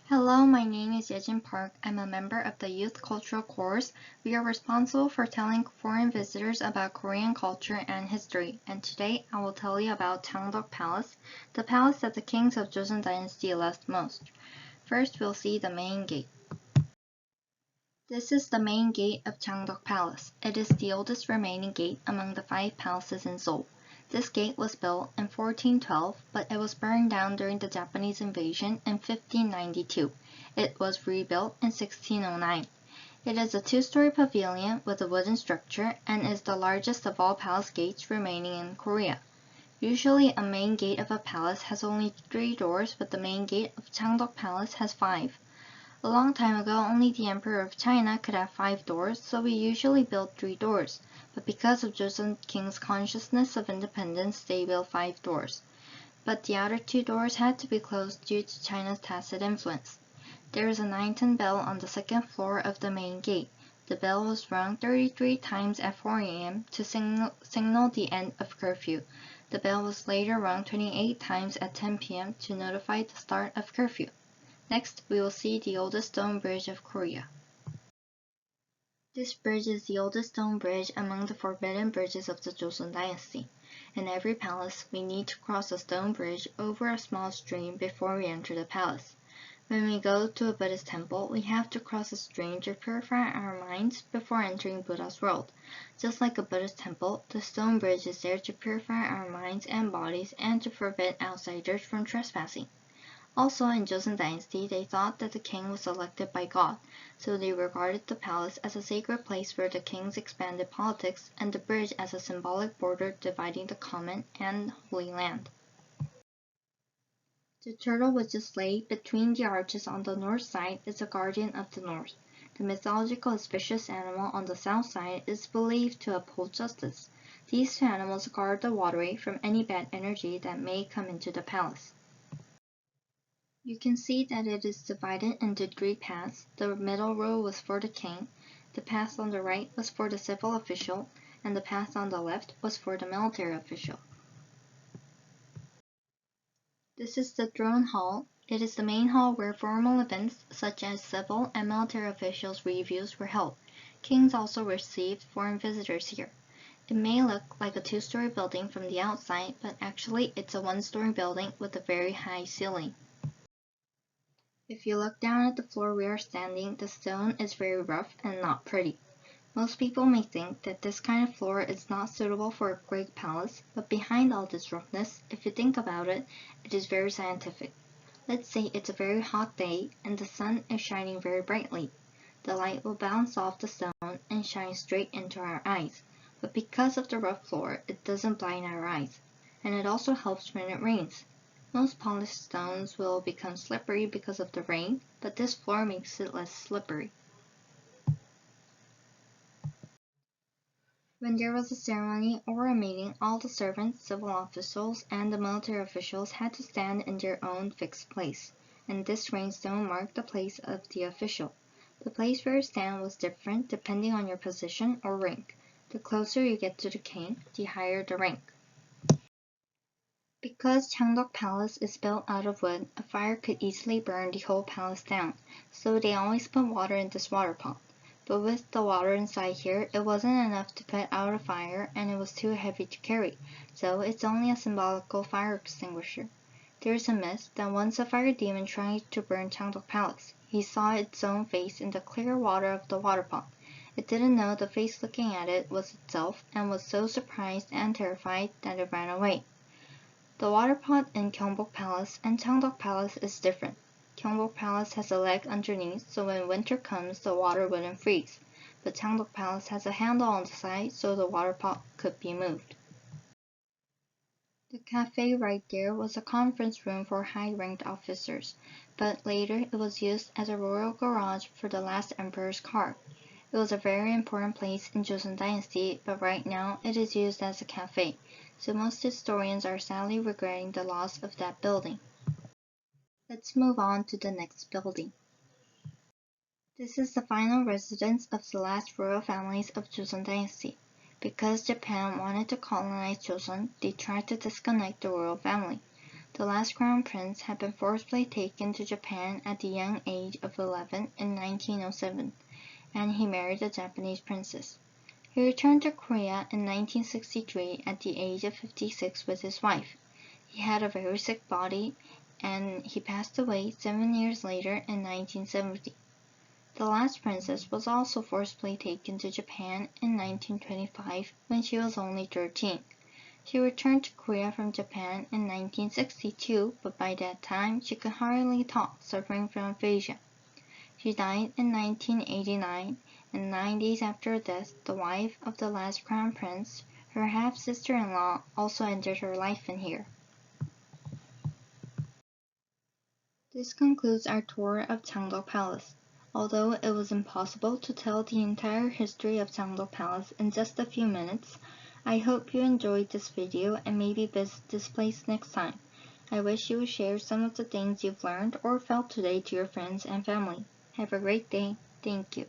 Hello, my name is Yejin Park. I'm a member of the Youth Cultural Course. We are responsible for telling foreign visitors about Korean culture and history, and today I will tell you about Changdeok Palace, the palace that the kings of Joseon Dynasty loved most. First, we'll see the main gate. This is the main gate of Changdeok Palace. It is the oldest remaining gate among the 5 palaces in Seoul. This gate was built in 1412, but it was burned down during the Japanese invasion in 1592. It was rebuilt in 1609. It is a 2-story pavilion with a wooden structure and is the largest of all palace gates remaining in Korea. Usually a main gate of a palace has only 3 doors, but the main gate of Changdeok Palace has 5. A long time ago, only the Emperor of China could have 5 doors, so we usually built 3 doors. But because of Joseon King's consciousness of independence, they built 5 doors. But the outer 2 doors had to be closed due to China's tacit influence. There is a 9-ton bell on the 2nd floor of the main gate. The bell was rung 33 times at 4 a.m. to signal the end of curfew. The bell was later rung 28 times at 10 p.m. to notify the start of curfew. Next, we will see the oldest stone bridge of Korea. This bridge is the oldest stone bridge among the forbidden bridges of the Joseon Dynasty. In every palace, we need to cross a stone bridge over a small stream before we enter the palace. When we go to a Buddhist temple, we have to cross a stream to purify our minds before entering Buddha's world. Just like a Buddhist temple, the stone bridge is there to purify our minds and bodies and to prevent outsiders from trespassing. Also, in Joseon Dynasty, they thought that the king was elected by God, so they regarded the palace as a sacred place where the kings expanded politics and the bridge as a symbolic border dividing the common and holy land. The turtle which is laid between the arches on the north side is the guardian of the north. The mythological auspicious animal on the south side is believed to uphold justice. These 2 animals guard the waterway from any bad energy that may come into the palace. You can see that it is divided into 3 paths. The middle row was for the king, the path on the right was for the civil official, and the path on the left was for the military official. This is the throne hall. It is the main hall where formal events such as civil and military officials' reviews were held. Kings also received foreign visitors here. It may look like a 2-story building from the outside, but actually it's a 1-story building with a very high ceiling. If you look down at the floor we are standing, the stone is very rough and not pretty. Most people may think that this kind of floor is not suitable for a great palace, but behind all this roughness, if you think about it, it is very scientific. Let's say it's a very hot day and the sun is shining very brightly. The light will bounce off the stone and shine straight into our eyes, but because of the rough floor, it doesn't blind our eyes, and it also helps when it rains. Most polished stones will become slippery because of the rain, but this floor makes it less slippery. When there was a ceremony or a meeting, all the servants, civil officials, and the military officials had to stand in their own fixed place, and this rainstone marked the place of the official. The place where you stand was different depending on your position or rank. The closer you get to the king, the higher the rank. Because Changdeok Palace is built out of wood, a fire could easily burn the whole palace down, so they always put water in this water pot. But with the water inside here, it wasn't enough to put out a fire and it was too heavy to carry, so it's only a symbolical fire extinguisher. There is a myth that once a fire demon tried to burn Changdeok Palace. He saw its own face in the clear water of the water pot. It didn't know the face looking at it was itself and was so surprised and terrified that it ran away. The water pot in Gyeongbok Palace and Changdeok Palace is different. Gyeongbok Palace has a leg underneath so when winter comes the water wouldn't freeze, but Changdeok Palace has a handle on the side so the water pot could be moved. The cafe right there was a conference room for high-ranked officers, but later it was used as a royal garage for the last emperor's car. It was a very important place in Joseon Dynasty, but right now it is used as a cafe, so most historians are sadly regretting the loss of that building. Let's move on to the next building. This is the final residence of the last royal families of Joseon Dynasty. Because Japan wanted to colonize Joseon, they tried to disconnect the royal family. The last crown prince had been forcibly taken to Japan at the young age of 11 in 1907, and he married a Japanese princess. He returned to Korea in 1963 at the age of 56 with his wife. He had a very sick body, and he passed away 7 years later in 1970. The last princess was also forcibly taken to Japan in 1925 when she was only 13. She returned to Korea from Japan in 1962, but by that time she could hardly talk, suffering from aphasia. She died in 1989, and 9 days after her death, the wife of the last crown prince, her half-sister-in-law, also ended her life in here. This concludes our tour of Changdeok Palace. Although it was impossible to tell the entire history of Changdeok Palace in just a few minutes, I hope you enjoyed this video and maybe visit this place next time. I wish you would share some of the things you've learned or felt today to your friends and family. Have a great day. Thank you.